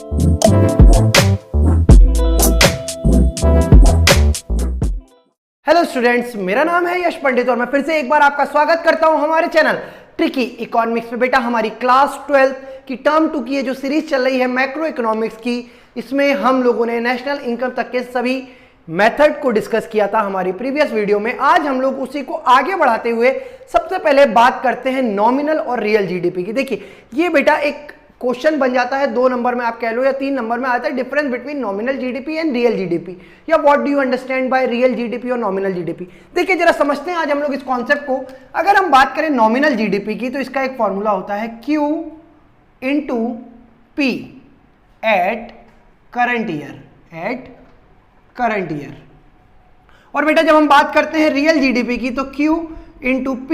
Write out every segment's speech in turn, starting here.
Hello students, मेरा नाम है यश पंडित और मैं फिर से एक बार आपका स्वागत करता हूं हमारे चैनल ट्रिकी इकोनॉमिक्स में। बेटा, हमारी क्लास 12 की टर्म 2 की ये जो सीरीज चल रही है मैक्रो इकोनॉमिक्स की, इसमें हम लोगों ने नेशनल इनकम तक के सभी मेथड को डिस्कस किया था हमारी प्रीवियस वीडियो में। आज हम लोग उसी को आगे बढ़ाते हुए सबसे पहले बात करते हैं नॉमिनल और रियल जीडीपी की। देखिए, ये बेटा एक क्वेश्चन बन जाता है 2 नंबर में आप कह लो या 3 नंबर में आता है, difference between nominal GDP and real GDP, या what do you understand by real GDP और नॉमिनल जीडीपी। देखिए, जरा समझते हैं आज हम लोग इस कॉन्सेप्ट को। अगर हम बात करें नॉमिनल जीडीपी की तो इसका एक फॉर्मूला होता है Q into P at current year. और बेटा, जब हम बात करते हैं रियल जीडीपी की तो Q into P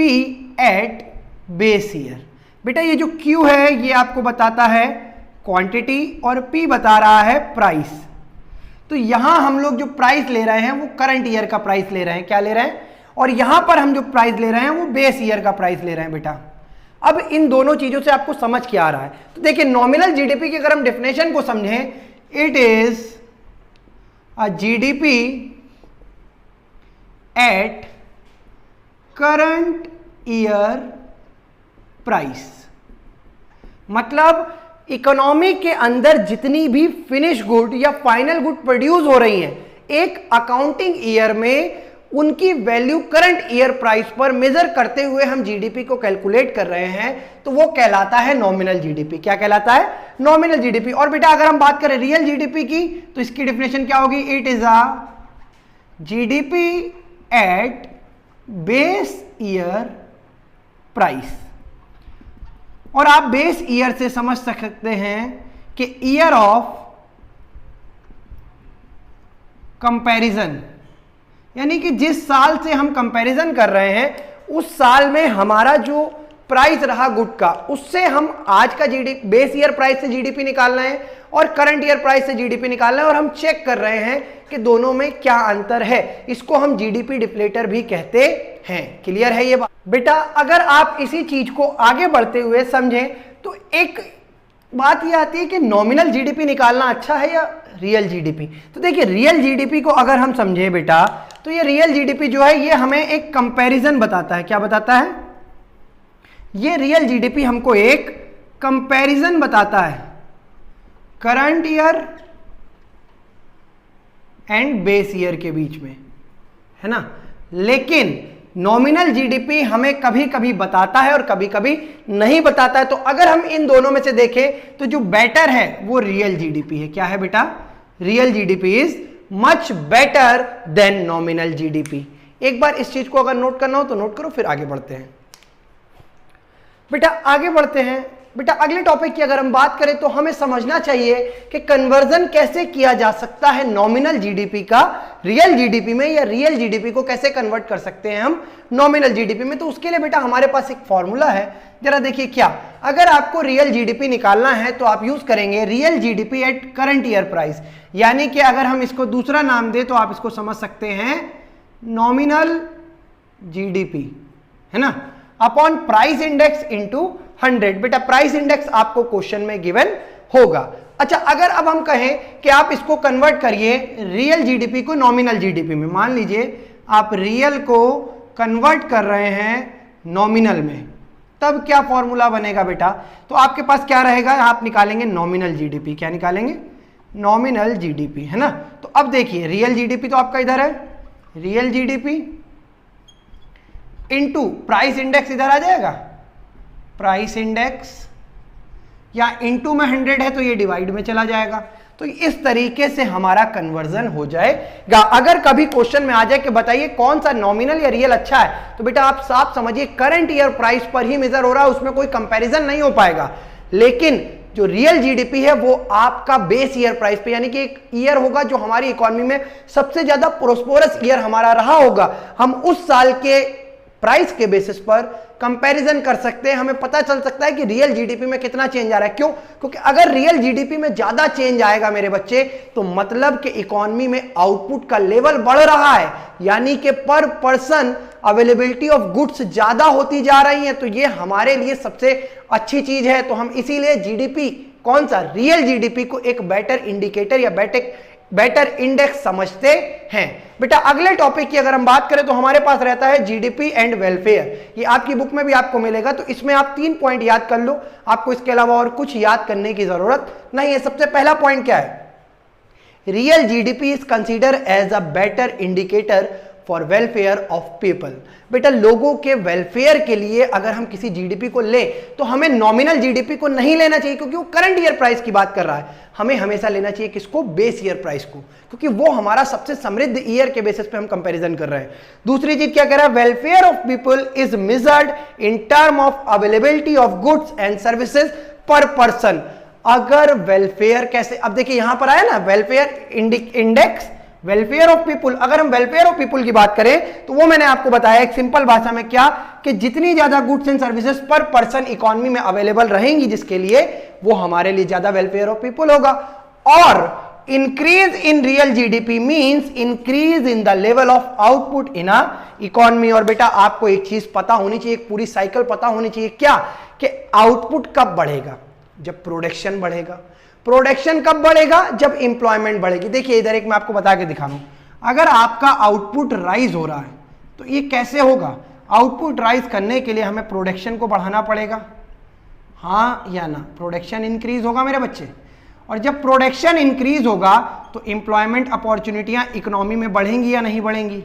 at base year. बेटा, ये जो Q है ये आपको बताता है क्वांटिटी और P बता रहा है प्राइस। तो यहां हम लोग जो प्राइस ले रहे हैं वो करंट ईयर का प्राइस ले रहे हैं। क्या ले रहे हैं? और यहां पर हम जो प्राइस ले रहे हैं वो बेस ईयर का प्राइस ले रहे हैं। बेटा, अब इन दोनों चीजों से आपको समझ क्या आ रहा है? तो देखिए, नॉमिनल जीडीपी की अगर हम डेफिनेशन को समझें, it is a GDP at current year price. मतलब इकोनॉमी के अंदर जितनी भी फिनिश गुड या फाइनल गुड प्रोड्यूस हो रही हैं एक अकाउंटिंग ईयर में, उनकी वैल्यू करंट ईयर प्राइस पर मेजर करते हुए हम जीडीपी को कैलकुलेट कर रहे हैं, तो वो कहलाता है नॉमिनल जीडीपी। क्या कहलाता है? Nominal GDP. और बेटा, अगर हम बात करें रियल जीडीपी की तो इसकी डेफिनेशन क्या होगी? It is a GDP at base year price. और आप बेस ईयर से समझ सकते हैं कि ईयर ऑफ कंपैरिजन, यानी कि जिस साल से हम कंपैरिजन कर रहे हैं उस साल में हमारा जो प्राइस रहा गुड का, उससे हम आज का जीडीपी, बेस ईयर प्राइस से जीडीपी निकाल रहे हैं और करंट ईयर प्राइस से जीडीपी निकाल रहे हैं, और हम चेक कर रहे हैं कि दोनों में क्या अंतर है। इसको हम जीडीपी डिफ्लेटर भी कहते हैं। क्लियर है ये बात? बेटा, अगर आप इसी चीज को आगे बढ़ते हुए समझें तो एक बात ये आती है कि नॉमिनल जीडीपी निकालना अच्छा है या रियल जीडीपी। तो देखिए, रियल जीडीपी को अगर हम समझें बेटा, तो ये रियल जीडीपी जो है ये हमें एक कंपैरिजन बताता है। क्या बताता है? ये रियल जीडीपी हमको एक कंपैरिजन बताता है current year and base year के बीच में, है ना। लेकिन नॉमिनल जीडीपी हमें कभी कभी बताता है और कभी कभी नहीं बताता है। तो अगर हम इन दोनों में से देखें तो जो बेटर है वो रियल जीडीपी है। क्या है बेटा? Real GDP is much better than nominal GDP. एक बार इस चीज को अगर नोट करना हो तो नोट करो, फिर आगे बढ़ते हैं। बेटा, आगे बढ़ते हैं। बेटा, अगले टॉपिक की अगर हम बात करें तो हमें समझना चाहिए कि कन्वर्जन कैसे किया जा सकता है नॉमिनल जीडीपी का रियल जीडीपी में, या रियल जीडीपी को कैसे कन्वर्ट कर सकते हैं हम नॉमिनल जीडीपी में। तो उसके लिए बेटा हमारे पास एक फॉर्मूला है। जरा देखिए, क्या अगर आपको रियल जीडीपी निकालना है तो आप यूज करेंगे real GDP at current year price. यानी कि अगर हम इसको दूसरा नाम दें तो आप इसको समझ सकते हैं नॉमिनल जीडीपी, है ना, अपॉन प्राइस इंडेक्स इंटू 100। बेटा, प्राइस इंडेक्स आपको क्वेश्चन में गिवन होगा। अच्छा, अगर अब हम कहें कि आप इसको कन्वर्ट करिए रियल जीडीपी को नॉमिनल जीडीपी में, मान लीजिए आप रियल को कन्वर्ट कर रहे हैं नॉमिनल में, तब क्या फॉर्मूला बनेगा बेटा? तो आपके पास क्या रहेगा? आप निकालेंगे नॉमिनल जीडीपी। क्या निकालेंगे? नॉमिनल जीडीपी, है ना। तो अब देखिए, रियल जीडीपी तो आपका इधर है, real GDP into price index इधर आ जाएगा, प्राइस इंडेक्स, या इनटू में 100 है तो ये डिवाइड में चला जाएगा। तो इस तरीके से हमारा कन्वर्जन हो जाएगा। अगर कभी क्वेश्चन में आ जाए कि बताइए कौन सा नॉमिनल या रियल अच्छा है, तो बेटा आप साफ समझिए करंट ईयर प्राइस पर ही मेजर हो रहा है, उसमें कोई कंपैरिजन नहीं हो पाएगा। लेकिन जो रियल जीडीपी है वो आपका बेस ईयर प्राइस पे, यानी कि एक ईयर होगा जो हमारी इकोनॉमी में सबसे ज्यादा प्रोस्पेरस ईयर हमारा रहा होगा, हम उस साल के प्राइस के बेसिस पर कंपैरिजन कर सकते हैं। हमें पता चल सकता है कि रियल जीडीपी में कितना चेंज आ रहा है। क्यों? क्योंकि अगर रियल जीडीपी में ज्यादा चेंज आएगा मेरे बच्चे, तो मतलब कि इकोनॉमी में आउटपुट का लेवल बढ़ रहा है, यानी कि पर पर्सन अवेलेबिलिटी ऑफ गुड्स ज्यादा होती जा रही है। तो ये हमारे लिए सबसे अच्छी चीज है। तो हम इसीलिए जीडीपी कौन सा, रियल जीडीपी को एक बेटर इंडिकेटर या बेटर इंडेक्स समझते हैं। बेटा अगले टॉपिक की अगर हम बात करें तो हमारे पास रहता है जीडीपी एंड वेलफेयर। ये आपकी बुक में भी आपको मिलेगा, तो इसमें आप 3 पॉइंट याद कर लो, आपको इसके अलावा और कुछ याद करने की जरूरत नहीं है। सबसे पहला पॉइंट क्या है, real GDP is consider as a better indicator for welfare of people. बेटा लोगों के वेलफेयर के लिए अगर हम किसी जीडीपी को ले तो हमें नॉमिनल जीडीपी को नहीं लेना चाहिए, क्योंकि वो करंट ईयर प्राइस की बात कर रहा है। हमें हमेशा लेना चाहिए किसको, बेस ईयर प्राइस को, क्योंकि वो हमारा सबसे समृद्ध ईयर के बेसिस पे हम कंपैरिजन कर रहे हैं। दूसरी चीज क्या कह रहा है, welfare of people is measured in term of availability of goods and services पर पर्सन। अगर वेलफेयर कैसे, अब देखिए यहां पर आया ना welfare index, welfare of people. अगर हम वेलफेयर ऑफ पीपुल की बात करें तो वो मैंने आपको बताया एक सिंपल भाषा में क्या, कि जितनी ज्यादा गुड्स एंड सर्विसेज पर पर्सन इकोनॉमी में अवेलेबल रहेंगी जिसके लिए, वो हमारे लिए ज्यादा वेलफेयर ऑफ पीपुल होगा। और increase in real GDP means increase in the level of output in a economy. और बेटा आपको एक चीज पता होनी चाहिए, एक पूरी साइकिल पता होनी चाहिए, क्या, कि आउटपुट कब बढ़ेगा, जब प्रोडक्शन बढ़ेगा। प्रोडक्शन कब बढ़ेगा, जब इंप्लॉयमेंट बढ़ेगी। देखिए इधर एक मैं आपको बता के दिखा रहा हूं, अगर आपका आउटपुट राइज हो रहा है तो ये कैसे होगा, आउटपुट राइज करने के लिए हमें प्रोडक्शन को बढ़ाना पड़ेगा, हाँ या ना, प्रोडक्शन इंक्रीज होगा मेरे बच्चे। और जब प्रोडक्शन इंक्रीज होगा तो इंप्लॉयमेंट अपॉर्चुनिटियां इकोनॉमी में बढ़ेंगी या नहीं बढ़ेंगी।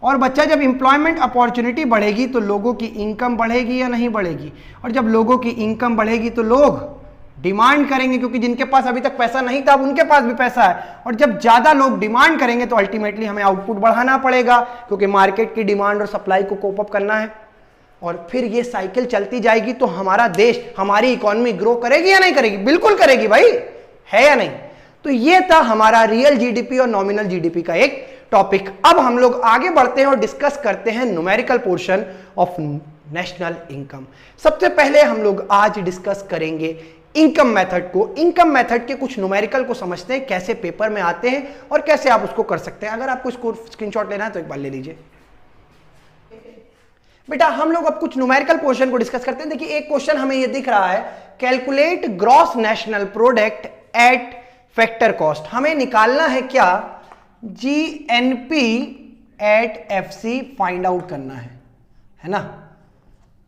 और बच्चा जब इंप्लॉयमेंट अपॉर्चुनिटी बढ़ेगी तो लोगों की इनकम बढ़ेगी या नहीं बढ़ेगी। और जब लोगों की इनकम बढ़ेगी तो लोग डिमांड करेंगे, क्योंकि जिनके पास अभी तक पैसा नहीं था अब उनके पास भी पैसा है। और जब ज्यादा लोग डिमांड करेंगे तो अल्टीमेटली हमें आउटपुट बढ़ाना पड़ेगा, क्योंकि मार्केट की डिमांड और सप्लाई को कोप अप करना है। और फिर ये साइकिल चलती जाएगी तो हमारा देश, हमारी इकोनॉमी ग्रो करेगी या नहीं करेगी, बिल्कुल करेगी भाई, है या नहीं। तो ये था हमारा रियल जीडीपी और नॉमिनल जीडीपी का एक टॉपिक। अब हम लोग आगे बढ़ते हैं और डिस्कस करते हैं numerical portion of national income. सबसे पहले हम लोग आज डिस्कस करेंगे इनकम मेथड को। इनकम मेथड के कुछ न्यूमेरिकल को समझते हैं, कैसे पेपर में आते हैं और कैसे आप उसको कर सकते हैं। अगर आपको इसको स्क्रीनशॉट लेना है तो एक बार ले लीजिए। बेटा हम लोग अब कुछ न्यूमेरिकल पोर्शन को डिस्कस करते हैं। देखिए एक क्वेश्चन हमें ये दिख रहा है, calculate gross national product at factor cost. हमें निकालना है क्या, GNP at FC find out करना है ना।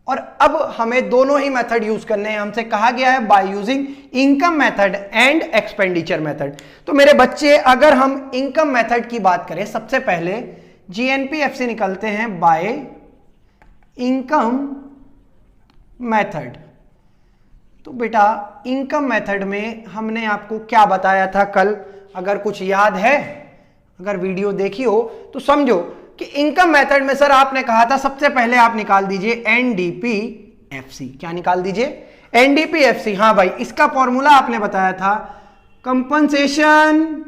और अब हमें दोनों ही मेथड यूज करने हैं। हमसे कहा गया है by using income method and expenditure method. तो मेरे बच्चे अगर हम इनकम मेथड की बात करें, सबसे पहले जीएनपीएफसी निकलते हैं बाय इनकम मेथड। तो बेटा इनकम मेथड में हमने आपको क्या बताया था कल, अगर कुछ याद है, अगर वीडियो देखी हो तो समझो कि इनकम मेथड में सर आपने कहा था सबसे पहले आप निकाल दीजिए एनडीपीएफसी। क्या निकाल दीजिए, एनडीपीएफसी। हाँ भाई, इसका फॉर्मूला आपने बताया था, compensation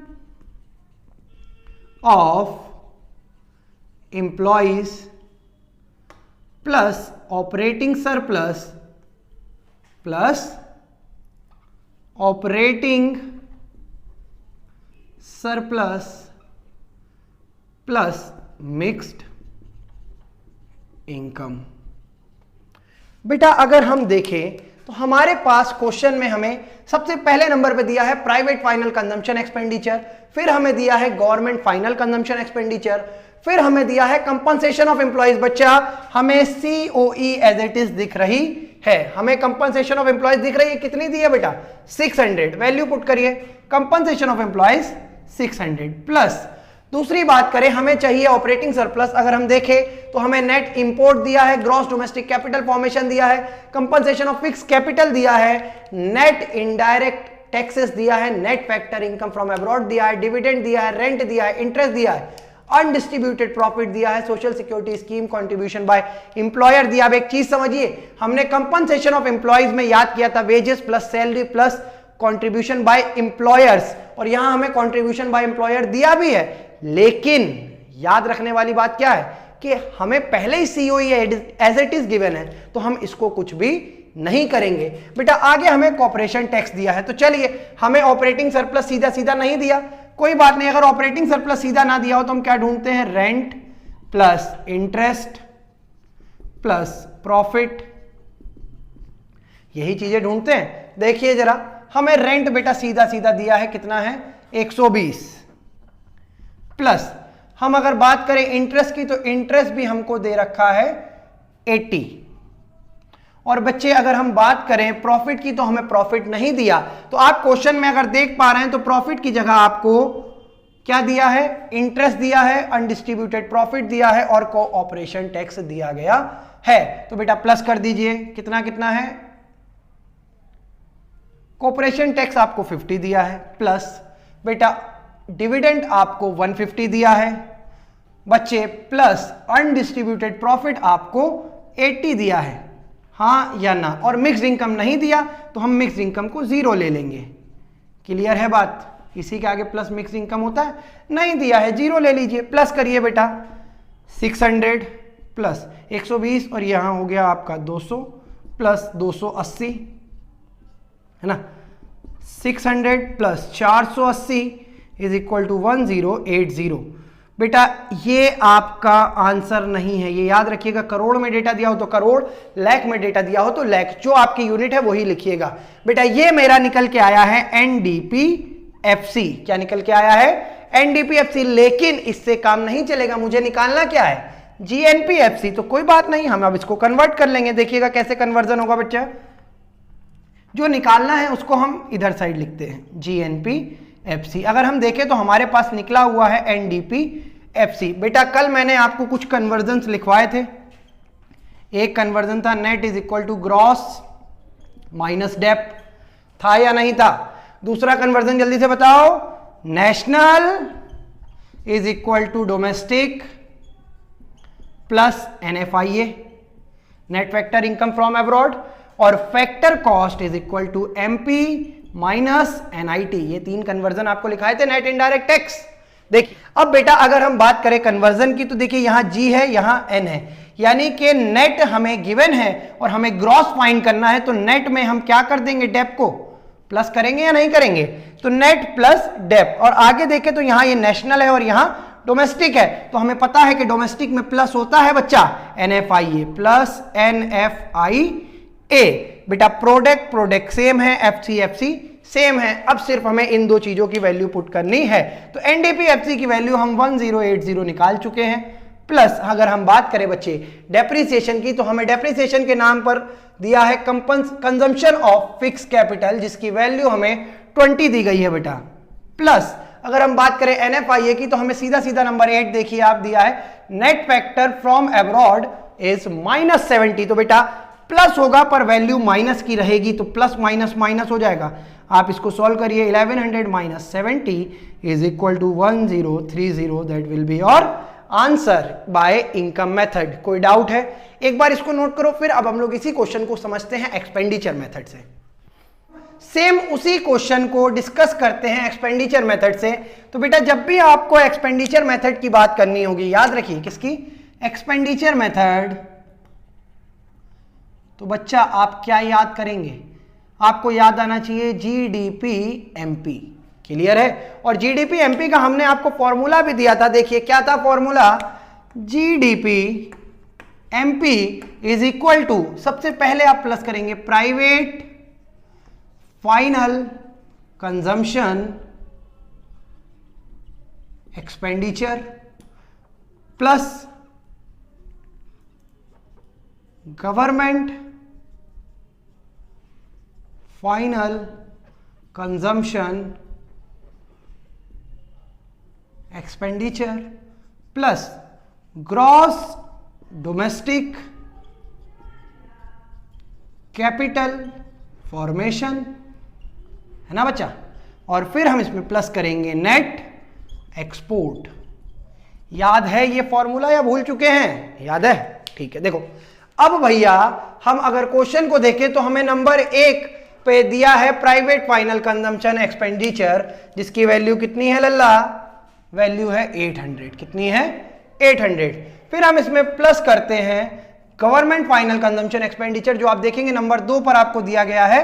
of employees plus operating surplus plus operating surplus plus mixed income. बेटा अगर हम देखें तो हमारे पास क्वेश्चन में हमें सबसे पहले नंबर पे दिया है प्राइवेट फाइनल कंजम्पशन एक्सपेंडिचर, फिर हमें दिया है गवर्नमेंट फाइनल कंजम्पशन एक्सपेंडिचर, फिर हमें दिया है कंपनसेशन ऑफ एम्प्लॉइज। बच्चा हमें सीओई एज इट इज दिख रही है, हमें कंपनसेशन ऑफ एम्प्लॉइज दिख रही है, कितनी दी है बेटा 600, वैल्यू पुट करिए, कंपनसेशन ऑफ एम्प्लॉइज 600 प्लस। दूसरी बात करें, हमें चाहिए ऑपरेटिंग सरप्लस। अगर हम देखें तो हमें नेट इंपोर्ट दिया है, ग्रॉस डोमेस्टिक कैपिटल फॉर्मेशन दिया है, कंपनसेशन ऑफ फिक्स कैपिटल दिया है, नेट इनडायरेक्ट टैक्सेस दिया है, net factor income from abroad दिया है, डिविडेंड दिया है, रेंट दिया है, इंटरेस्ट दिया है, अनडिस्ट्रीब्यूटेड प्रॉफिट दिया है, social security scheme contribution by employer दिया। अब एक चीज समझिए, हमने कंपनसेशन ऑफ एम्प्लॉइज में याद किया था wages plus salary plus contribution by employers, और यहां हमें कंट्रीब्यूशन बाय एम्प्लॉयर दिया भी है। लेकिन याद रखने वाली बात क्या है कि हमें पहले ही COE as it is given है, तो हम इसको कुछ भी नहीं करेंगे। बेटा आगे हमें कॉर्पोरेशन टैक्स दिया है, तो चलिए हमें ऑपरेटिंग सरप्लस सीधा सीधा नहीं दिया, कोई बात नहीं। अगर ऑपरेटिंग सरप्लस सीधा ना दिया हो तो हम क्या ढूंढते हैं, rent plus interest plus profit, यही चीजें ढूंढते हैं। देखिए जरा, हमें रेंट बेटा सीधा सीधा दिया है, कितना है 120, प्लस हम अगर बात करें इंटरेस्ट की, तो इंटरेस्ट भी हमको दे रखा है 80। और बच्चे अगर हम बात करें प्रॉफिट की, तो हमें प्रॉफिट नहीं दिया। तो आप क्वेश्चन में अगर देख पा रहे हैं तो प्रॉफिट की जगह आपको क्या दिया है, इंटरेस्ट दिया है, अनडिस्ट्रीब्यूटेड प्रॉफिट दिया है और कोऑपरेशन टैक्स दिया गया है। तो बेटा प्लस कर दीजिए, कितना कितना है, कोऑपरेशन टैक्स आपको 50 दिया है, प्लस बेटा डिविडेंड आपको 150 दिया है बच्चे, प्लस अनडिस्ट्रीब्यूटेड प्रॉफिट आपको 80 दिया है, हाँ या ना। और मिक्स्ड इनकम नहीं दिया तो हम मिक्स्ड इनकम को 0 ले लेंगे। क्लियर है बात? इसी के आगे प्लस मिक्स्ड इनकम होता है, नहीं दिया है 0 ले लीजिए। प्लस करिए बेटा 600 प्लस 120 और यहां हो गया आपका 200 प्लस 280, है ना। 600 प्लस 480 इज इक्वल टू 1080। बेटा ये आपका आंसर नहीं है, ये याद रखिएगा। करोड़ में डेटा दिया हो तो करोड़, लाख में डेटा दिया हो तो लाख, जो आपकी यूनिट है वही लिखिएगा। बेटा ये मेरा निकल के आया है एनडीपीएफसी। क्या निकल के आया है? एनडीपीएफसी। लेकिन इससे काम नहीं चलेगा, मुझे निकालना क्या है? जीएनपीएफसी। तो कोई बात नहीं, हम अब इसको कन्वर्ट कर लेंगे। देखिएगा कैसे कन्वर्जन होगा बच्चा। जो निकालना है उसको हम इधर साइड लिखते हैं, जीएनपीएफसी। अगर हम देखें तो हमारे पास निकला हुआ है एनडीपीएफसी। बेटा कल मैंने आपको कुछ कन्वर्जन्स लिखवाए थे। एक कन्वर्जन था net is equal to gross minus depth, था या नहीं था? दूसरा कन्वर्जन जल्दी से बताओ, national is equal to domestic plus NFIA, net factor income from abroad, और factor cost is equal to MP minus NIT. ये तीन कन्वर्जन आपको लिखाए थे, नेट इनडायरेक्ट टैक्स। देखिए अब बेटा अगर हम बात करें कन्वर्जन की, तो देखिए यहां जी है, यहां एन है, यानी कि नेट हमें गिवन है और हमें ग्रॉस फाइंड करना है। तो नेट में हम क्या कर देंगे, डेप को प्लस करेंगे या नहीं करेंगे? तो नेट प्लस डेप। और आगे देखें तो यहां ये नेशनल है और यहां डोमेस्टिक है, तो हमें पता है कि डोमेस्टिक में प्लस होता है बच्चा एनएफआईए प्लस एनएफआईए। बेटा प्रोडक्ट सेम है, एफसीएफसी सेम है। अब सिर्फ हमें इन दो चीजों की वैल्यू पुट करनी है। तो एनडीपीएफसी की वैल्यू हम 1080 निकाल चुके हैं। प्लस अगर हम बात करें बच्चे डेप्रिसिएशन की, तो हमें डेप्रिसिएशन के नाम पर दिया है कंजम्पशन ऑफ फिक्स कैपिटल, जिसकी वैल्यू हमें 20 दी गई है बेटा। प्लस अगर हम बात करें एनएफआईए की, तो हमें सीधा सीधा नंबर 8 देखिए आप दिया है, net factor from abroad is -70। तो बेटा प्लस होगा पर वैल्यू माइनस की रहेगी, तो प्लस माइनस माइनस हो जाएगा। आप इसको सॉल्व करिए, 1100 minus 70 is equal to 1030। That will be your answer by income method. कोई डाउट है? एक बार इसको नोट करो। फिर अब हम लोग इसी क्वेश्चन को समझते हैं एक्सपेंडिचर मेथड से। सेम उसी क्वेश्चन को डिस्कस करते हैं एक्सपेंडिचर मेथड से। तो बेटा जब भी आपको एक्सपेंडिचर मेथड की बात करनी होगी, याद रखिए किसकी? Expenditure method. तो बच्चा आप क्या याद करेंगे? आपको याद आना चाहिए जीडीपी एमपी। क्लियर है? और जीडीपी एमपी का हमने आपको फॉर्मूला भी दिया था। देखिए क्या था formula? GDP MP is equal to, सबसे पहले आप प्लस करेंगे private final consumption expenditure plus government final consumption expenditure plus gross domestic capital formation, है ना बच्चा? और फिर हम इसमें प्लस करेंगे नेट एक्सपोर्ट। याद है ये फॉर्मूला या भूल चुके हैं? याद है? ठीक है। देखो अब भैया हम अगर क्वेश्चन को देखें तो हमें नंबर 1 पे दिया है प्राइवेट फाइनल कंजम्पशन एक्सपेंडिचर, जिसकी वैल्यू कितनी है लल्ला? वैल्यू है 800। कितनी है? 800। फिर हम इसमें प्लस करते हैं गवर्नमेंट फाइनल कंजम्पशन एक्सपेंडिचर, जो आप देखेंगे नंबर 2 पर आपको दिया गया है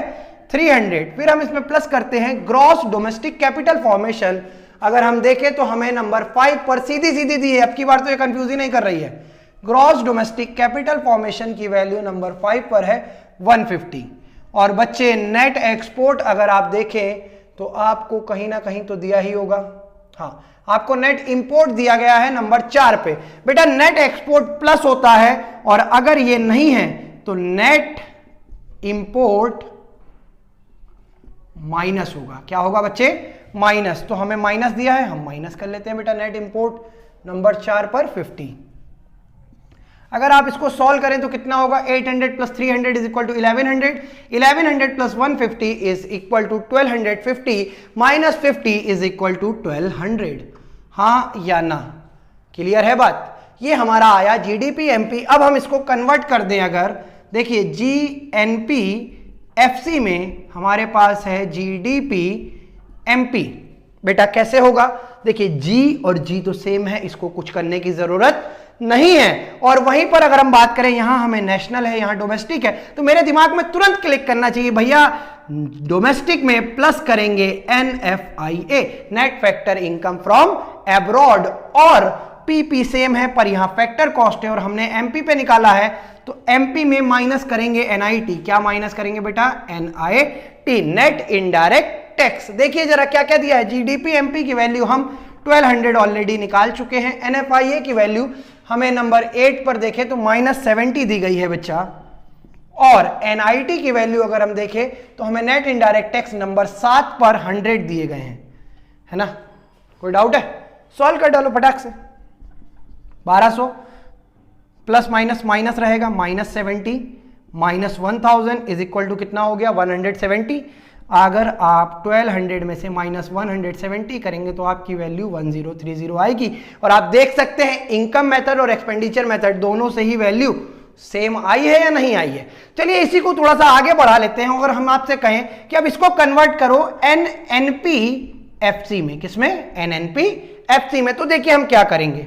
300। फिर हम इसमें प्लस करते हैं ग्रॉस डोमेस्टिक कैपिटल फॉर्मेशन। अगर हम देखें तो हमें नंबर 5 पर सीधी सीधी दी है। अब की बार तो ये कंफ्यूज ही नहीं कर रही है। ग्रॉस डोमेस्टिक कैपिटल फॉर्मेशन की वैल्यू नंबर 5 पर है 150। और बच्चे नेट एक्सपोर्ट अगर आप देखें तो आपको कहीं ना कहीं तो दिया ही होगा, हाँ आपको नेट इंपोर्ट दिया गया है नंबर 4 पे। बेटा नेट एक्सपोर्ट प्लस होता है और अगर ये नहीं है तो नेट इंपोर्ट माइनस होगा। क्या होगा बच्चे? माइनस। तो हमें माइनस दिया है, हम माइनस कर लेते हैं बेटा। नेट इंपोर्ट नंबर 4 पर 50। अगर आप इसको सॉल्व करें तो कितना होगा? 800 plus 300 is equal to 1100, 1100 plus 150 is equal to 1250, minus 50 is equal to 1200। हाँ या ना? क्लियर है बात? ये हमारा आया जीडीपी एमपी। अब हम इसको कन्वर्ट कर दें, अगर देखिए जीएनपी एफसी में हमारे पास है जीडीपी एमपी। बेटा कैसे होगा? देखिए जी और जी तो सेम है, इसको कुछ करने की जरूरत नहीं है। और वहीं पर अगर हम बात करें, यहां हमें नेशनल है, यहां डोमेस्टिक है, तो मेरे दिमाग में तुरंत क्लिक करना चाहिए भैया डोमेस्टिक में प्लस करेंगे NFIA, net factor income from abroad, और पीपी सेम है पर यहां फैक्टर कॉस्ट है और हमने एमपी पे निकाला है, तो एमपी में माइनस करेंगे NIT। क्या माइनस करेंगे बेटा? NIT, net indirect tax. देखिए जरा क्या क्या दिया है। जीडीपी एमपी की वैल्यू हम 1200 ऑलरेडी निकाल चुके हैं। NFIA की वैल्यू हमें नंबर 8 पर देखें तो -70 दी गई है बच्चा, और NIT की वैल्यू अगर हम देखें तो हमें नेट इनडायरेक्ट टैक्स नंबर 7 पर 100 दिए गए हैं, है ना? कोई डाउट है? सॉल्व कर डालो फटाक से। 1200 प्लस माइनस माइनस रहेगा, -70 माइनस 1000 इज इक्वल टू कितना हो गया? 170। अगर आप 1200 में से माइनस 170 करेंगे तो आपकी वैल्यू 1030 आएगी। और आप देख सकते हैं इनकम मेथड और एक्सपेंडिचर मेथड दोनों से ही वैल्यू सेम आई है या नहीं आई है। चलिए इसी को थोड़ा सा आगे बढ़ा लेते हैं। अगर हम आपसे कहें कि अब इसको कन्वर्ट करो NNPFC में, किसमें? NNPFC में, तो देखिए हम क्या करेंगे।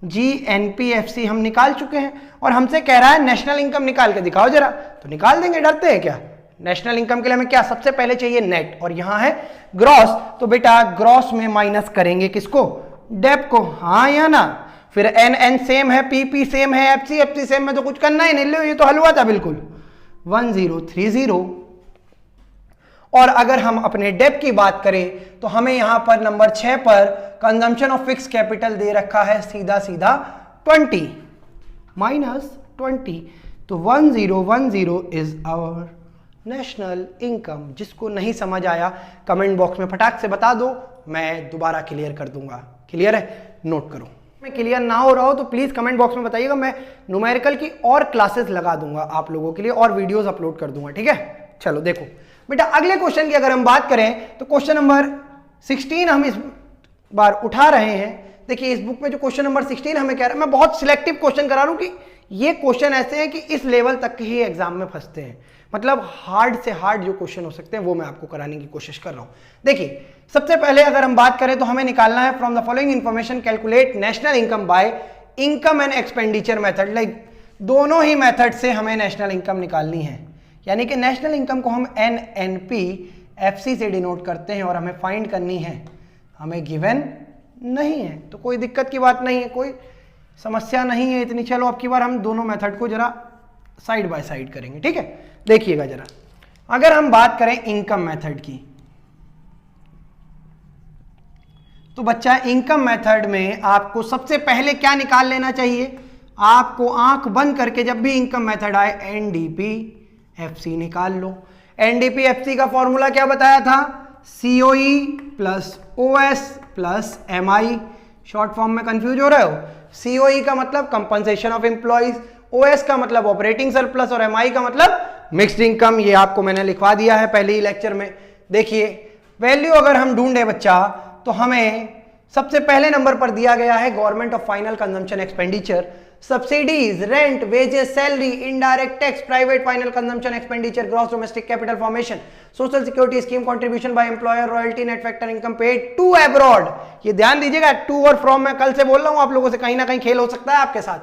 GNPFC हम निकाल चुके हैं और हमसे कह रहा है नेशनल इनकम निकाल के दिखाओ जरा, तो निकाल देंगे, डरते हैं क्या? नेशनल इनकम के लिए हमें क्या सबसे पहले चाहिए? नेट, और यहां है ग्रॉस, तो बेटा ग्रॉस में माइनस करेंगे किसको? डेप को, हाँ या ना? फिर NN सेम है, PP सेम है, FC सेम है, तो कुछ करना ही नहीं, लो ये तो हलवा था बिल्कुल। 1030। और अगर हम अपने डेप की बात करें तो हमें यहां पर नंबर 6 पर कंजम्पशन ऑफ फिक्स कैपिटल दे रखा है सीधा सीधा 20 -20, तो 1010 इज आवर नेशनल इनकम। जिसको नहीं समझ आया कमेंट बॉक्स में फटाक से बता दो, मैं दोबारा क्लियर कर दूंगा। क्लियर है? नोट करो। मैं क्लियर ना हो रहा हो तो प्लीज कमेंट बॉक्स में बताइएगा, मैं न्यूमेरिकल की और क्लासेस लगा दूंगा आप लोगों के लिए और वीडियोस अपलोड कर दूंगा, ठीक है? चलो देखो बेटा, अगले क्वेश्चन की अगर हम बात करें तो क्वेश्चन नंबर 16 हम इस बार उठा रहे हैं। देखिए इस बुक में जो क्वेश्चन नंबर 16 हमें कह रहा है, मैं बहुत सिलेक्टिव क्वेश्चन करा रहा हूं कि ये क्वेश्चन ऐसे हैं कि इस लेवल तक के ही एग्जाम में फंसते हैं, मतलब हार्ड से हार्ड जो क्वेश्चन हो सकते हैं वो मैं आपको कराने की कोशिश कर रहा हूं। देखिए सबसे पहले अगर हम बात करें तो हमें निकालना है from the following information calculate national income by income and expenditure method. Like दोनों ही मेथड से हमें नेशनल इनकम निकालनी है, यानी कि नेशनल इनकम को हम NNPFC से डिनोट करते हैं और हमें फाइंड करनी है, हमें गिवन नहीं है तो कोई दिक्कत की बात नहीं है, कोई समस्या नहीं है इतनी। चलो अब की बार हम दोनों मेथड को जरा साइड बाय साइड करेंगे, ठीक है? देखिएगा जरा, अगर हम बात करें इनकम मेथड की तो बच्चा इनकम मेथड में आपको सबसे पहले क्या निकाल लेना चाहिए? आपको आंख बंद करके जब भी इनकम मेथड आए NDPFC निकाल लो। NDPFC का फॉर्मूला क्या बताया था? COE plus OS plus MI। Short form में कंफ्यूज हो रहे हो? COE का मतलब कंपनसेशन ऑफ एम्प्लॉइज, OS का मतलब ऑपरेटिंग सरप्लस और MI का मतलब मिक्स्ड इनकम। ये आपको मैंने लिखवा दिया है पहले ही लेक्चर में। देखिए वैल्यू अगर हम ढूंढे बच्चा तो हमें सबसे पहले नंबर पर दिया गया है government of final consumption expenditure, subsidies, rent, wages, salary, indirect tax, private final consumption expenditure, gross domestic capital formation, social security scheme contribution by employer, royalty, net factor income paid to abroad. ये ध्यान दीजिएगा, to और from मैं कल से बोल रहा हूं आप लोगों से, कहीं ना कहीं खेल हो सकता है आपके साथ।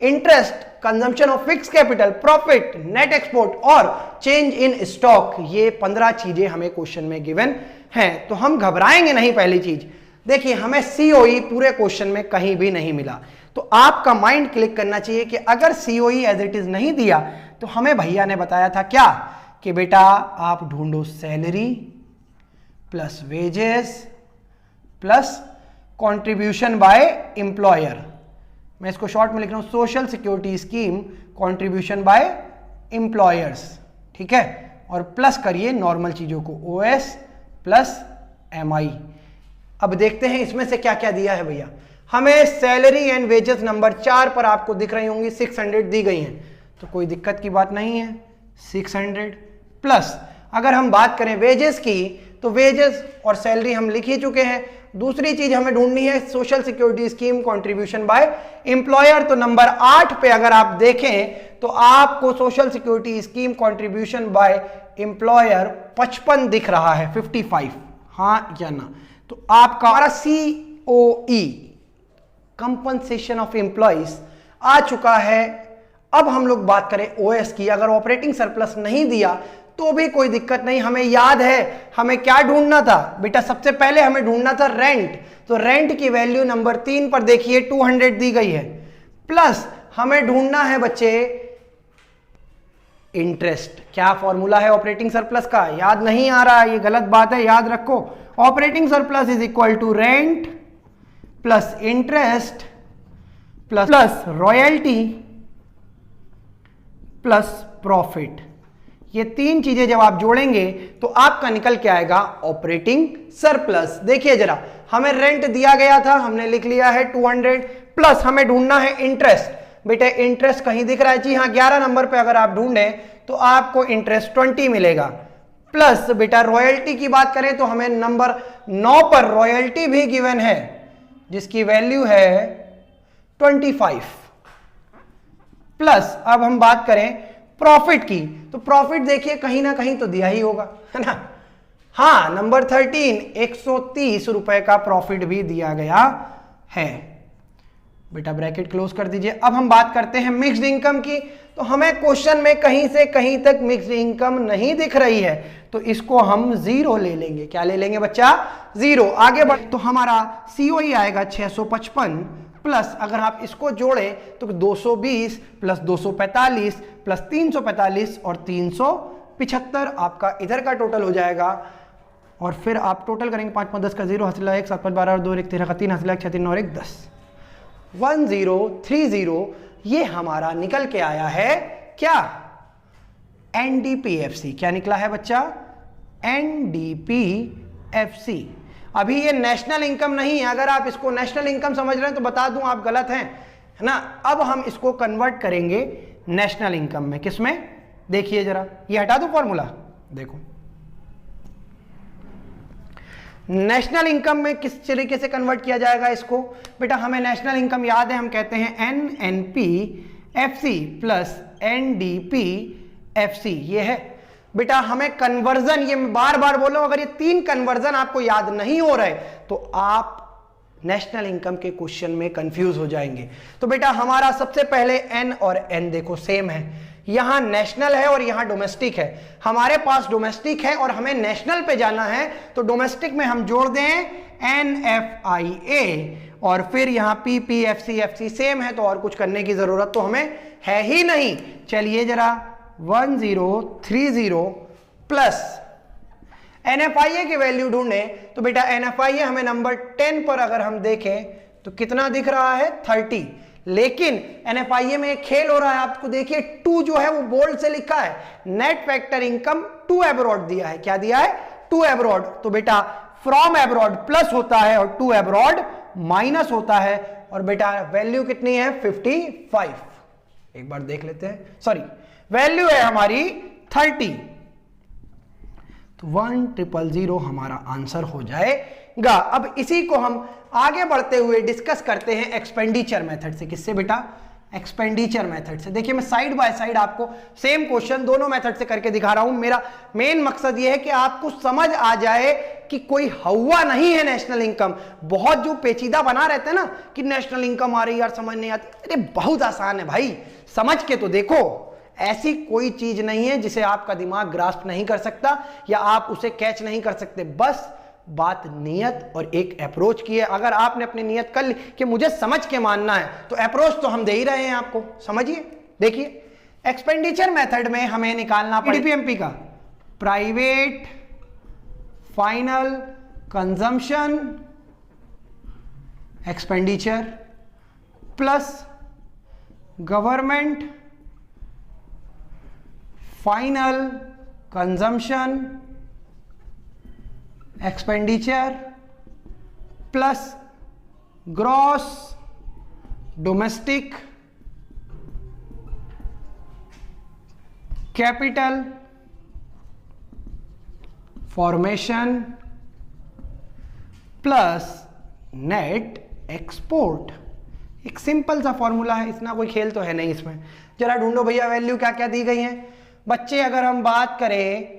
Interest, consumption of fix capital, profit, net export और चेंज इन स्टॉक, ये 15 चीजें हमें क्वेश्चन में गिवन हैं। तो हम घबराएंगे नहीं। पहली चीज देखिए, हमें COE पूरे क्वेश्चन में कहीं भी नहीं मिला, तो आपका माइंड क्लिक करना चाहिए कि अगर COE एज इट इज नहीं दिया तो हमें भैया ने बताया था क्या कि बेटा आप ढूंढो salary plus wages plus contribution by employer. मैं इसको शॉर्ट में लिख रहा हूं, social security scheme contribution bye employers, ठीक है, और प्लस करिए नॉर्मल चीजों को, ओएस प्लस एमआई। अब देखते हैं इसमें से क्या क्या दिया है भैया। हमें सैलरी एंड वेजेस नंबर 4 पर आपको दिख रही होंगी 600 दी गई हैं, तो कोई दिक्कत की बात नहीं है। 600 प्लस अगर हम बात करें वेजेस की, तो वेजेस और सैलरी हम लिख ही चुके हैं। दूसरी चीज हमें ढूंढनी है social security scheme contribution by employer. तो नंबर 8 पे अगर आप देखें तो आपको social security scheme contribution by employer 55 दिख रहा है, 55, हाँ या ना। तो आपका हमारा COE कंपनसेशन ऑफ एम्प्लॉइज आ चुका है। अब हम लोग बात करें OS की, अगर ऑपरेटिंग सरप्लस नहीं दिया तो भी कोई दिक्कत नहीं। हमें याद है हमें क्या ढूंढना था बेटा, सबसे पहले हमें ढूंढना था रेंट। तो रेंट की वैल्यू नंबर 3 पर देखिए 200 दी गई है, प्लस हमें ढूंढना है बच्चे इंटरेस्ट। क्या फॉर्मूला है ऑपरेटिंग सरप्लस का, याद नहीं आ रहा, ये गलत बात है, याद रखो। Operating surplus is equal to rent plus interest plus royalty plus profit. ये तीन चीजें जब आप जोड़ेंगे तो आपका निकल के आएगा ऑपरेटिंग सरप्लस। देखिए जरा, हमें रेंट दिया गया था, हमने लिख लिया है 200, प्लस हमें ढूंढना है इंटरेस्ट। बेटे इंटरेस्ट कहीं दिख रहा है, जी हाँ 11 नंबर पे अगर आप ढूंढें तो आपको इंटरेस्ट 20 मिलेगा। प्लस बेटा रॉयल्टी की बात करें तो हमें नंबर 9 पर रॉयल्टी भी गिवन है जिसकी वैल्यू है 25। प्लस अब हम बात करें प्रॉफिट की, तो प्रॉफिट देखिए कहीं ना कहीं तो दिया ही होगा, है ना। हाँ नंबर 13 130 रुपए का प्रॉफिट भी दिया गया है। बेटा ब्रैकेट क्लोज कर दीजिए। अब हम बात करते हैं मिक्स्ड इनकम की, तो हमें क्वेश्चन में कहीं से कहीं तक मिक्स्ड इनकम नहीं दिख रही है, तो इसको हम 0 ले लेंगे। क्या ले लेंगे बच्चा, 0। आगे बढ़ तो हमारा COE आएगा 655, प्लस अगर आप इसको जोड़ें तो 220 प्लस 245 प्लस 345 और 375 आपका इधर का टोटल हो जाएगा। और फिर आप टोटल करेंगे 5 5 10 का 0 हंसला 1 7 5 12 और 2 1 13 का 3 हंसला 1 6 3 9 और 1 10 1030। ये हमारा निकल के आया है क्या, NDPFC। क्या निकला है बच्चा, NDPFC। अभी ये नेशनल इनकम नहीं है, अगर आप इसको नेशनल इनकम समझ रहे हैं तो बता दूं आप गलत हैं, है ना। अब हम इसको कन्वर्ट करेंगे नेशनल इनकम में। किसमें, देखिए जरा, ये हटा दो फॉर्मूला, देखो नेशनल इनकम में किस तरीके से कन्वर्ट किया जाएगा इसको। बेटा हमें नेशनल इनकम याद है, हम कहते हैं NNPFC प्लस NDPFC, ये है। बेटा हमें कन्वर्जन, ये मैं बार बार बोल रहा हूं, अगर ये 3 कन्वर्जन आपको याद नहीं हो रहे तो आप नेशनल इनकम के क्वेश्चन में कंफ्यूज हो जाएंगे। तो बेटा हमारा सबसे पहले N और N देखो सेम है, यहां नेशनल है और यहां डोमेस्टिक है। हमारे पास डोमेस्टिक है और हमें नेशनल पे जाना है, तो डोमेस्टिक में हम जोड़ दें NFIA और फिर यहां PPFC सेम है, तो और कुछ करने की जरूरत तो हमें है ही नहीं। चलिए जरा 1030 प्लस NFIA की वैल्यू ढूंढे, तो बेटा NFIA हमें नंबर 10 पर अगर हम देखें तो कितना दिख रहा है, 30। लेकिन NFIA में एक खेल हो रहा है, आपको देखिए 2 जो है वो बोल्ड से लिखा है, net factor income to abroad दिया है। क्या दिया है, टू एब्रॉड। तो बेटा फ्रॉम एब्रॉड प्लस होता है और टू एब्रॉड माइनस होता है, और बेटा वैल्यू कितनी है, 55। एक बार देख लेते हैं, सॉरी वैल्यू है हमारी 30, तो 1000 हमारा आंसर हो जाएगा। अब इसी को हम आगे बढ़ते हुए डिस्कस करते हैं एक्सपेंडिचर मेथड से। किससे बेटा, एक्सपेंडिचर मेथड से। देखिए मैं साइड बाय साइड आपको सेम क्वेश्चन दोनों मेथड से करके दिखा रहा हूं। मेरा मेन मकसद यह है कि आपको समझ आ जाए कि कोई हवा नहीं है नेशनल इनकम। बहुत जो पेचीदा बना रहते हैं ना कि नेशनल इनकम आ रही यार समझ नहीं आती, अरे बहुत आसान है भाई, समझ के तो देखो। ऐसी कोई चीज नहीं है जिसे आपका दिमाग ग्रास्प नहीं कर सकता या आप उसे कैच नहीं कर सकते। बस बात नियत और एक अप्रोच की है। अगर आपने अपनी नियत कर ली कि मुझे समझ के मानना है, तो अप्रोच तो हम दे ही रहे हैं आपको, समझिए। देखिए एक्सपेंडिचर मेथड में हमें निकालना पड़ेगा GDP MP का, private final consumption expenditure plus government final consumption expenditure plus gross domestic capital formation plus net export. एक सिंपल सा फॉर्मूला है, इतना कोई खेल तो है नहीं इसमें। जरा ढूंढो भैया वैल्यू क्या क्या दी गई है बच्चे। अगर हम बात करें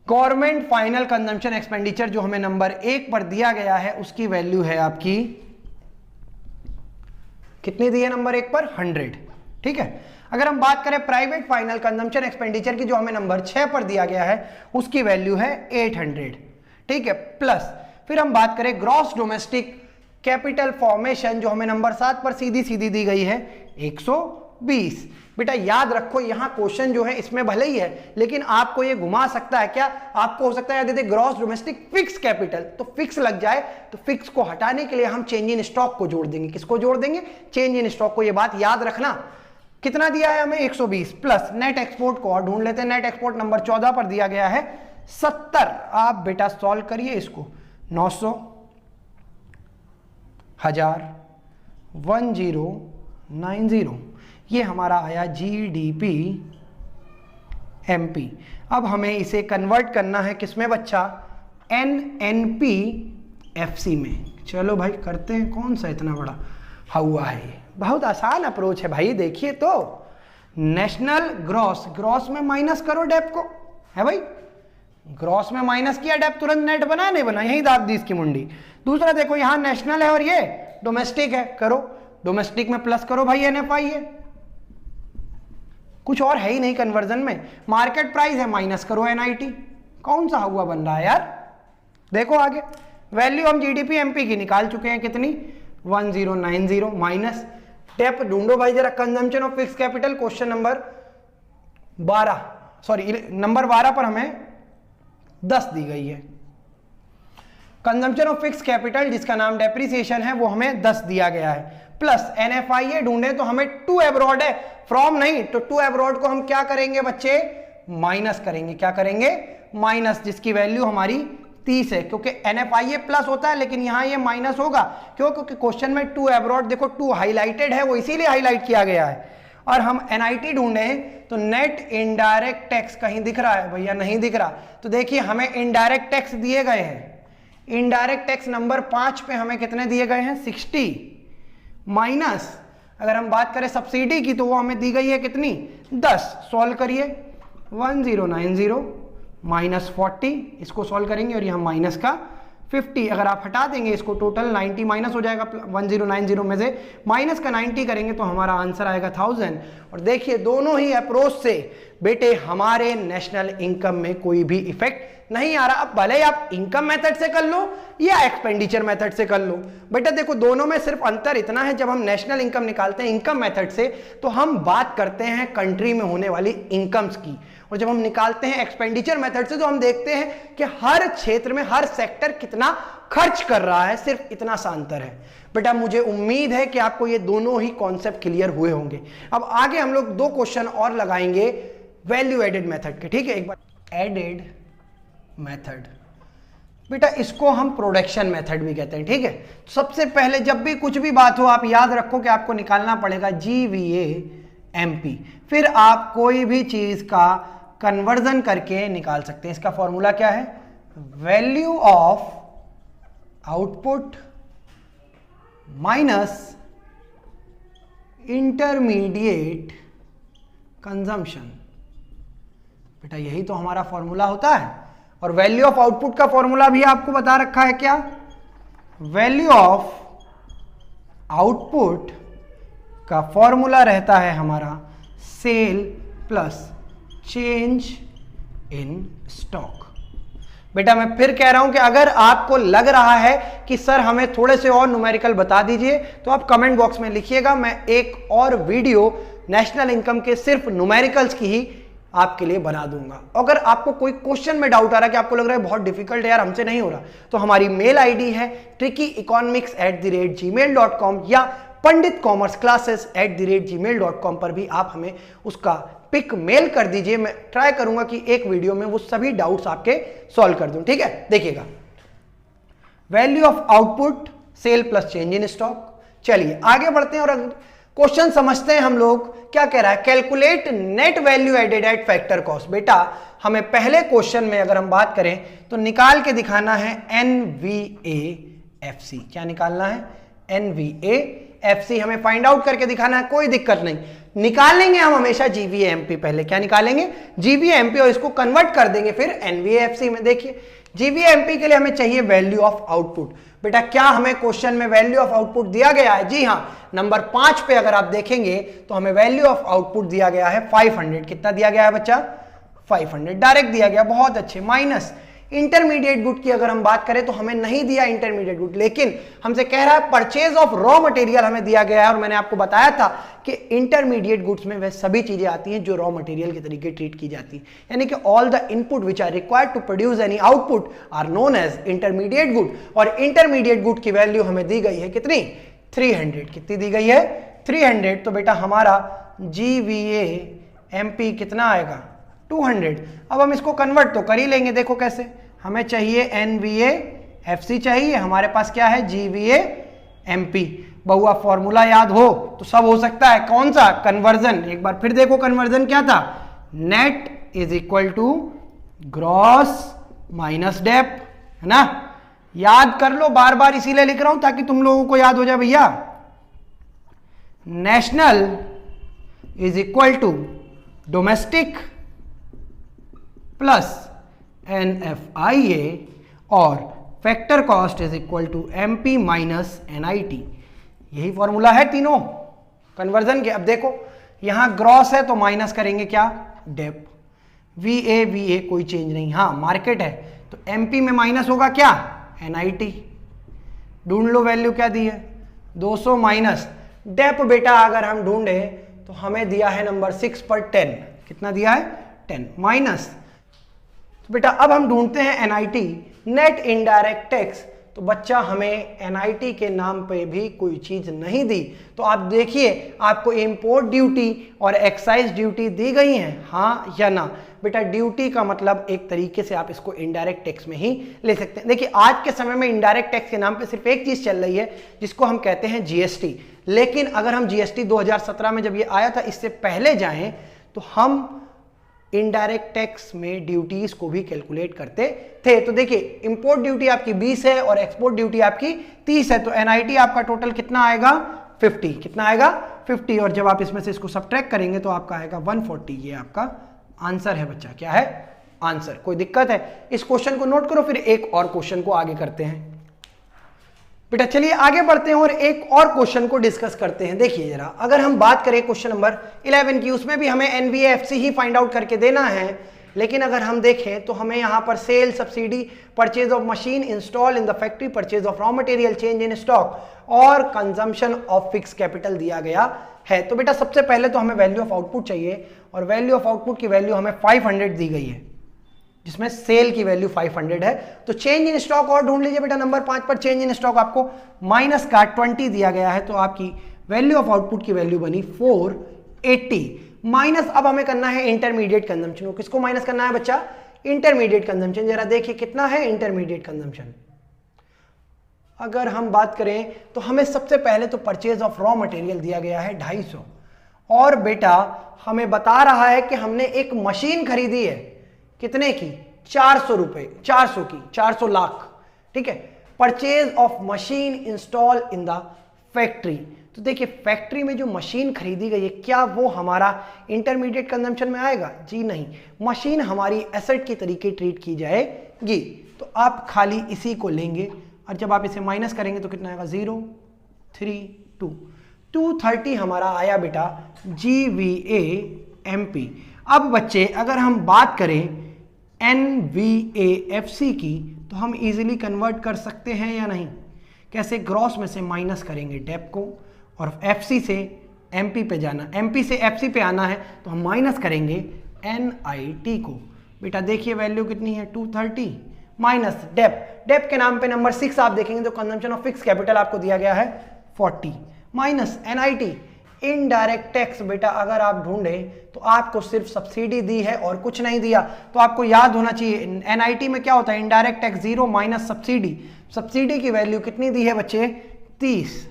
गवर्नमेंट फाइनल कंजम्पशन एक्सपेंडिचर जो हमें नंबर 1 पर दिया गया है, उसकी वैल्यू है आपकी कितनी दी है नंबर 1 पर? 100। ठीक है। अगर हम बात करें प्राइवेट फाइनल कंजम्पशन एक्सपेंडिचर की जो हमें नंबर 6 पर दिया गया है, उसकी वैल्यू है 800। ठीक है। प्लस फिर हम बात करें ग्रॉस डोमेस्टिक कैपिटल फॉर्मेशन जो हमें नंबर 7 पर सीधी सीधी दी गई है 120। बेटा याद रखो यहां क्वेश्चन जो है इसमें भले ही है, लेकिन आपको ये घुमा सकता है। क्या आपको हो सकता है याद ग्रॉस डोमेस्टिक फिक्स कैपिटल, तो फिक्स लग जाए तो फिक्स को हटाने के लिए हम चेंज इन स्टॉक को जोड़ देंगे। किसको जोड़ देंगे? चेंज इन स्टॉक को। ये बात याद रखना। कितना दिया है हमें? 120 प्लस नेट एक्सपोर्ट को और ढूंढ लेते हैं। नेट एक्सपोर्ट नंबर 14 पर दिया गया है 70। आप बेटा सॉल्व करिए इसको। 900 1000 1090 ये हमारा आया जीडीपी एमपी। अब हमें इसे कन्वर्ट करना है किसमें बच्चा? एनएनपी एफसी में। चलो भाई करते हैं। कौन सा इतना बड़ा हुआ है ये? बहुत आसान अप्रोच है भाई। देखिए तो नेशनल ग्रॉस, ग्रॉस में माइनस करो डेप को, है भाई। ग्रॉस में माइनस किया, डेप तुरंत नेट बना नहीं बना, यही दाब दी इसकी मुंडी। दूसरा देखो यहां नेशनल है और ये डोमेस्टिक है, करो डोमेस्टिक में प्लस करो भाई एनएफआई है। कुछ और है ही नहीं कन्वर्जन में। मार्केट प्राइस है माइनस करो एनआईटी। कौन सा हुआ बन रहा है यार? देखो आगे वैल्यू हम जीडीपी एमपी की निकाल चुके हैं कितनी? 1090 माइनस डेप ढूंढो भाई जरा। Consumption of fix capital question number 12 sorry number 12 पर हमें 10 दी गई है। कंजम्पशन ऑफ फिक्स कैपिटल जिसका नाम डेप्रिसिएशन है वो हमें 10 दिया गया है। प्लस एनएफआईए ढूंढे तो हमें टू एब्रॉड है, फ्रॉम नहीं। तो टू एब्रॉड को हम क्या करेंगे बच्चे? माइनस करेंगे। क्या करेंगे? माइनस, जिसकी वैल्यू हमारी 30 है। क्योंकि एनएफआईए प्लस होता है लेकिन यहां ये माइनस होगा। क्यों? क्योंकि क्वेश्चन में टू एब्रॉड देखो, टू हाईलाइटेड है, वो इसीलिए हाईलाइट किया गया है। और हम एनआईटी ढूंढे तो नेट इनडायरेक्ट टैक्स कहीं दिख रहा है भैया? नहीं दिख रहा। तो देखिए हमें इनडायरेक्ट टैक्स दिए गए हैं। इनडायरेक्ट टैक्स नंबर 5 पे हमें कितने दिए गए हैं? 60 माइनस अगर हम बात करें सब्सिडी की तो वो हमें दी गई है कितनी? 10। सॉल्व करिए। 1090 माइनस 40, इसको सॉल्व करेंगे और यहाँ माइनस का 50। अगर आप हटा देंगे इसको टोटल 90 माइनस हो जाएगा। 1090 में से माइनस का 90 करेंगे तो हमारा आंसर आएगा 1000। और देखिए दोनों ही अप्रोच से बेटे हमारे नेशनल इनकम में कोई भी इफेक्ट नहीं आ रहा। अब भले आप इनकम मेथड से कर लो या एक्सपेंडिचर मेथड से कर लो, बेटा देखो दोनों में सिर्फ अंतर इतना है, जब हम नेशनल इनकम निकालते हैं इनकम मेथड से तो हम बात करते हैं कंट्री में होने वाली इनकम्स की, और जब हम निकालते हैं एक्सपेंडिचर मेथड से तो हम देखते हैं कि हर क्षेत्र में हर सेक्टर कितना खर्च कर रहा है। सिर्फ इतना सा अंतर है। बेटा मुझे उम्मीद है कि आपको ये दोनों ही कॉन्सेप्ट क्लियर हुए होंगे। अब आगे हम लोग 2 क्वेश्चन और लगाएंगे वैल्यू एडेड मेथड के। ठीक है, एक बार एडेड मेथड, बेटा इसको हम प्रोडक्शन मेथड भी कहते हैं। ठीक है, तो सबसे पहले जब भी कुछ भी बात हो आप याद रखो कि आपको निकालना पड़ेगा GVA-MP, फिर आप कोई भी चीज का कन्वर्जन करके निकाल सकते हैं। इसका फॉर्मूला क्या है? Value of output minus intermediate consumption. बेटा यही तो हमारा फॉर्मूला होता है। और वैल्यू ऑफ आउटपुट का फॉर्मूला भी आपको बता रखा है क्या? वैल्यू ऑफ आउटपुट का फॉर्मूला रहता है हमारा sale plus change in stock. बेटा मैं फिर कह रहा हूं कि अगर आपको लग रहा है कि सर हमें थोड़े से और न्यूमेरिकल बता दीजिए तो आप कमेंट बॉक्स में लिखिएगा। मैं एक और वीडियो नेशनल इनकम के सिर्फ न्यूमेरिकल्स की ही आपके लिए बना दूंगा। अगर आपको कोई क्वेश्चन में डाउट आ रहा है कि आपको लग रहा है बहुत डिफिकल्ट है यार, हमसे नहीं हो रहा, तो हमारी मेल आईडी है trickeyeconomics@gmail.com या panditcommerceclasses@gmail.com पर भी आप हमें उसका पिक मेल कर दीजिए। मैं ट्राई करूंगा कि एक वीडियो में वो सभी डाउट्स आपके सॉल्व कर दूं। ठीक है, देखिएगा, value of output sale plus change in stock. चलिए आगे बढ़ते हैं और क्वेश्चन समझते हैं हम लोग क्या कह रहा है। Calculate net value added at factor cost. बेटा हमें पहले क्वेश्चन में अगर हम बात करें तो निकाल के दिखाना है NVAFC। क्या निकालना है? NVAFC हमें फाइंड आउट करके दिखाना है, कोई दिक्कत नहीं। निकालेंगे हम हमेशा GVAMP पहले। क्या निकालेंगे? GVAMP, और इसको कन्वर्ट कर देंगे फिर NVAFC में। देखिए GVAMP के लिए हमें चाहिए वैल्यू ऑफ आउटपुट। बेटा क्या हमें क्वेश्चन में वैल्यू ऑफ आउटपुट दिया गया है? जी हाँ, नंबर 5 पे अगर आप देखेंगे तो हमें वैल्यू ऑफ आउटपुट दिया गया है 500। कितना दिया गया है बच्चा? 500 डायरेक्ट दिया गया, बहुत अच्छे। माइनस इंटरमीडिएट गुड की अगर हम बात करें तो हमें नहीं दिया इंटरमीडिएट गुड, लेकिन हमसे कह रहा है परचेज ऑफ रॉ मटेरियल हमें दिया गया है। और मैंने आपको बताया था कि इंटरमीडिएट गुड्स में वह सभी चीजें आती हैं जो रॉ मटेरियल के तरीके ट्रीट की जाती हैं, यानी कि all the input which are required to produce any output are known as intermediate good. और इंटरमीडिएट गुड की वैल्यू हमें दी गई है कितनी? 300। कितनी दी गई है? 300। तो बेटा हमारा GVAMP कितना आएगा? 200। अब हम इसको कन्वर्ट तो कर ही लेंगे, देखो कैसे। हमें चाहिए NVAFC चाहिए, हमारे पास क्या है? GVAMP। बहुआ फॉर्मूला याद हो तो सब हो सकता है। कौन सा? कन्वर्जन। एक बार फिर देखो कन्वर्जन क्या था? Net is equal to gross minus dep, है ना? याद कर लो, बार बार इसीलिए लिख रहा हूं ताकि तुम लोगों को याद हो जाए भैया। National is equal to domestic plus NFIA और factor cost is equal to MP minus NIT। यही फॉर्मूला है तीनों कन्वर्जन के। अब देखो यहां ग्रॉस है तो माइनस करेंगे क्या? डेप। VA कोई चेंज नहीं, हाँ मार्केट है तो MP में माइनस होगा क्या? NIT। ढूंढ लो वैल्यू क्या दी है? 200 माइनस डेप। बेटा अगर हम ढूंढे तो हमें दिया है नंबर 6 पर 10। कितना दिया है? 10 माइनस। तो बेटा अब हम ढूंढते हैं NIT, नेट इनडायरेक्ट टैक्स। तो बच्चा हमें NIT के नाम पे भी कोई चीज नहीं दी। तो आप देखिए आपको इंपोर्ट ड्यूटी और एक्साइज ड्यूटी दी गई हैं, हाँ या ना? बेटा ड्यूटी का मतलब एक तरीके से आप इसको इनडायरेक्ट टैक्स में ही ले सकते हैं। देखिए आज के समय में इनडायरेक्ट टैक्स के नाम पे सिर्फ एक चीज चल रही है जिसको हम कहते हैं GST। लेकिन अगर हम GST 2017 में जब ये आया था, इससे पहले जाएं तो हम इनडायरेक्ट टैक्स में ड्यूटीज को भी कैलकुलेट करते थे। तो देखिए इंपोर्ट ड्यूटी आपकी 20 है और एक्सपोर्ट ड्यूटी आपकी 30 है, तो NIT आपका टोटल कितना आएगा? 50। कितना आएगा? 50। और जब आप इसमें से इसको सब्ट्रैक्ट करेंगे तो आपका आएगा 140। ये आपका आंसर है बच्चा। क्या है? आंसर। कोई दिक्कत है? इस क्वेश्चन को नोट करो, फिर एक और क्वेश्चन को आगे करते हैं। बेटा चलिए आगे बढ़ते हैं और एक और क्वेश्चन को डिस्कस करते हैं। देखिए जरा, अगर हम बात करें क्वेश्चन नंबर 11 की, उसमें भी हमें NVAFC ही फाइंड आउट करके देना है। लेकिन अगर हम देखें तो हमें यहाँ पर sale subsidy, purchase of machine install in the factory, purchase of raw material, change in stock और कंजम्पशन ऑफ फिक्स कैपिटल दिया गया है। तो बेटा सबसे पहले तो हमें वैल्यू ऑफ आउटपुट चाहिए, और वैल्यू ऑफ आउटपुट की वैल्यू हमें 500 दी गई है, जिसमें सेल की वैल्यू 500 है। तो चेंज इन स्टॉक और ढूंढ लीजिए बेटा। नंबर 5 पर चेंज इन स्टॉक आपको माइनस का 20 दिया गया है, तो आपकी वैल्यू ऑफ आउटपुट की वैल्यू बनी 480 माइनस। अब हमें करना है इंटरमीडिएट कंजम्पशन। किसको माइनस करना है बच्चा? Intermediate consumption. जरा देखिए कितना है इंटरमीडिएट कंजम्पशन। अगर हम बात करें तो हमें सबसे पहले तो परचेज ऑफ रॉ मटेरियल दिया गया है 250, और बेटा हमें बता रहा है कि हमने एक मशीन खरीदी है। कितने की? 400 रुपए, 400 की, 400 लाख। ठीक है। Purchase of machine install in the factory. तो देखिए फैक्ट्री में जो मशीन खरीदी गई है, क्या वो हमारा इंटरमीडिएट कंजम्पशन में आएगा? जी नहीं, मशीन हमारी एसेट की तरीके ट्रीट की जाएगी। तो आप खाली इसी को लेंगे, और जब आप इसे माइनस करेंगे तो कितना आएगा? 0, 3, 2, 230 हमारा आया बेटा GVAMP। अब बच्चे अगर हम बात करें NVAFC की, तो हम इजीली कन्वर्ट कर सकते हैं या नहीं? कैसे? ग्रॉस में से माइनस करेंगे डेप को, और FC से MP पे जाना, MP से FC पे आना है तो हम माइनस करेंगे NIT को बेटा देखिए वैल्यू कितनी है 230 माइनस डेप के नाम पे नंबर 6 आप देखेंगे तो कंजम्पशन ऑफ फिक्स कैपिटल आपको दिया गया है 40 माइनस NIT इनडायरेक्ट टैक्स। बेटा अगर आप ढूंढे तो आपको सिर्फ सब्सिडी दी है और कुछ नहीं दिया, तो आपको याद होना चाहिए NIT में क्या होता है, इनडायरेक्ट टैक्स 0 माइनस सब्सिडी की वैल्यू कितनी दी है बच्चे 30।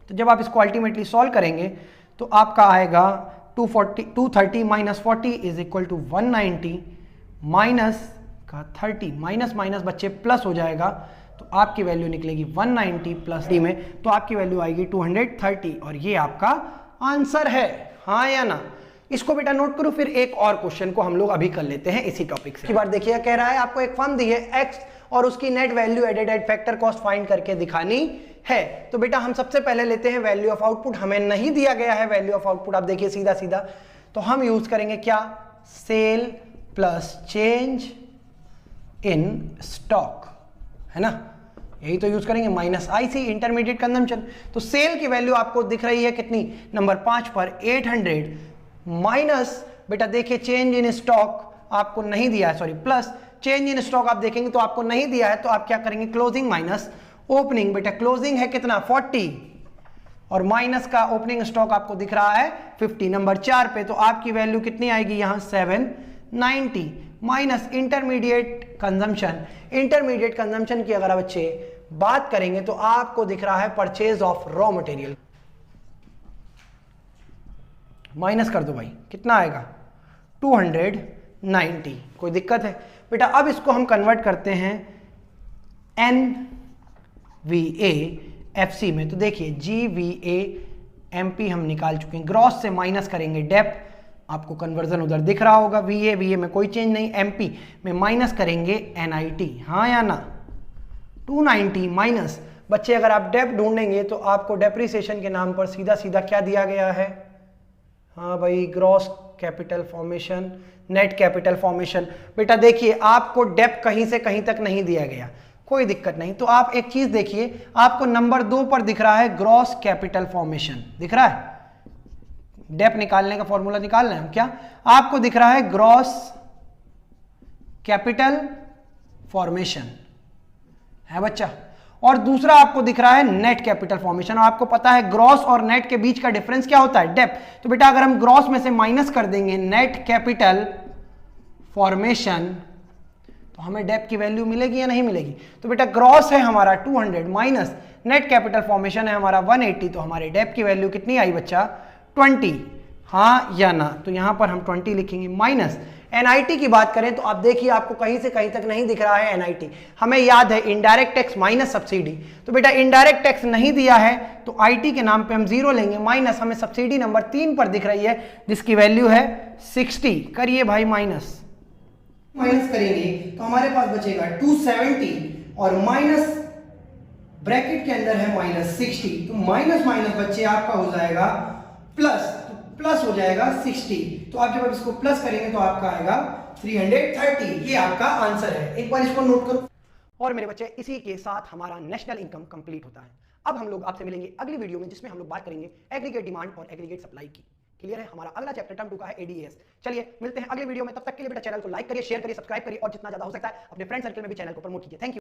तो जब आप इसको अल्टीमेटली सॉल्व करेंगे तो आपका आएगा 230 minus 40 is equal to 190 minus का 30 माइनस बच्चे प्लस हो जाएगा, तो आपकी वैल्यू निकलेगी 190 प्लस डी में, तो आपकी वैल्यू आएगी 230 और ये आपका आंसर है, हाँ या ना। इसको बेटा नोट करो। फिर एक और क्वेश्चन को हम लोग अभी कर लेते हैं इसी टॉपिक से। बार देखिए कह रहा है आपको एक फर्म दी है एक्स और उसकी net value added at factor cost find करके दिखानी है। तो बेटा हम सबसे पहले लेते हैं वैल्यू ऑफ आउटपुट। हमें नहीं दिया गया है वैल्यू ऑफ आउटपुट, आप देखिए सीधा सीधा, तो हम यूज करेंगे क्या, sale plus change in stock, है ना, यही तो यूज करेंगे, माइनस IC इंटरमीडिएट कंजम्पशन। तो सेल की वैल्यू आपको दिख रही है कितनी, नंबर 5 पर 800 माइनस बेटा देखिए चेंज इन स्टॉक आपको नहीं दिया है, sorry plus change in stock आप देखेंगे तो आपको नहीं दिया है, तो आप क्या करेंगे क्लोजिंग माइनस ओपनिंग। बेटा क्लोजिंग है कितना 40 और माइनस का ओपनिंग स्टॉक आपको दिख रहा है 50 नंबर 4 पे, तो आपकी वैल्यू कितनी आएगी यहां 790 माइनस इंटरमीडिएट कंजम्पशन की अगर बच्चे बात करेंगे तो आपको दिख रहा है purchase of raw material, minus कर दो भाई कितना आएगा 290। कोई दिक्कत है बेटा? अब इसको हम कन्वर्ट करते हैं NVA FC में, तो देखिए GVA MP हम निकाल चुके हैं, ग्रॉस से माइनस करेंगे डेप, आपको कन्वर्जन उधर दिख रहा होगा, VA में कोई चेंज नहीं, MP में माइनस करेंगे NIT, हाँ या ना, 290 माइनस बच्चे अगर आप डेप ढूंढेंगे तो आपको डेप्रिसिएशन के नाम पर सीधा सीधा क्या दिया गया है, हाँ भाई gross capital formation, net capital formation. बेटा देखिए आपको डेप कहीं से कहीं तक नहीं दिया गया, कोई दिक्कत नहीं, तो आप एक चीज देखिए, आपको नंबर 2 पर दिख रहा है ग्रॉस कैपिटल फॉर्मेशन, दिख रहा है, डेप निकालने का फॉर्मूला निकाल रहे हैं हम, क्या आपको दिख रहा है ग्रॉस कैपिटल फॉर्मेशन है बच्चा, और दूसरा आपको दिख रहा है नेट कैपिटल फॉर्मेशन, और आपको पता है ग्रॉस और नेट के बीच का डिफरेंस क्या होता है, डेप। तो बेटा अगर हम ग्रॉस में से माइनस कर देंगे नेट कैपिटल फॉर्मेशन तो हमें डेप की वैल्यू मिलेगी या नहीं मिलेगी? तो बेटा ग्रॉस है हमारा 200 माइनस नेट कैपिटल फॉर्मेशन है हमारा 180, तो हमारे डेप की वैल्यू कितनी आई बच्चा 20, हाँ या ना? तो यहां पर हम 20 लिखेंगे माइनस NIT की बात करें तो आप देखिए आपको कहीं से कहीं तक नहीं दिख रहा है NIT, हमें याद है इनडायरेक्ट टैक्स माइनस सब्सिडी, तो बेटा इनडायरेक्ट टैक्स नहीं दिया है तो IT के नाम पे हम 0 लेंगे, माइनस हमें सब्सिडी नंबर 3 पर दिख रही है जिसकी वैल्यू है 60, करिए भाई माइनस करेंगे तो हमारे पास बचेगा 270 और माइनस ब्रैकेट के अंदर है माइनस 60, तो माइनस बच्चे आपका हो जाएगा प्लस हो जाएगा 60, तो आप जब इसको प्लस करेंगे तो आपका आएगा 330, ये आपका आंसर है, एक बार इसको नोट करो। और मेरे बच्चे इसी के साथ हमारा नेशनल इनकम कंप्लीट होता है। अब हम लोग आपसे मिलेंगे अगली वीडियो में जिसमें हम लोग बात करेंगे एग्रीगेट डिमांड और एग्रीगेट सप्लाई की। क्लियर है? हमारा अगला चैप्टर टर्म 2 का है ADAS। चलिए मिलते हैं अगले वीडियो में, तब तक के लिए बेटा चैनल को लाइक करिए, शेयर करिए, सब्सक्राइब करिए और जितना ज्यादा हो सकता है अपने फ्रेंड सर्कल में भी चैनल को प्रमोट कीजिए। Thank you.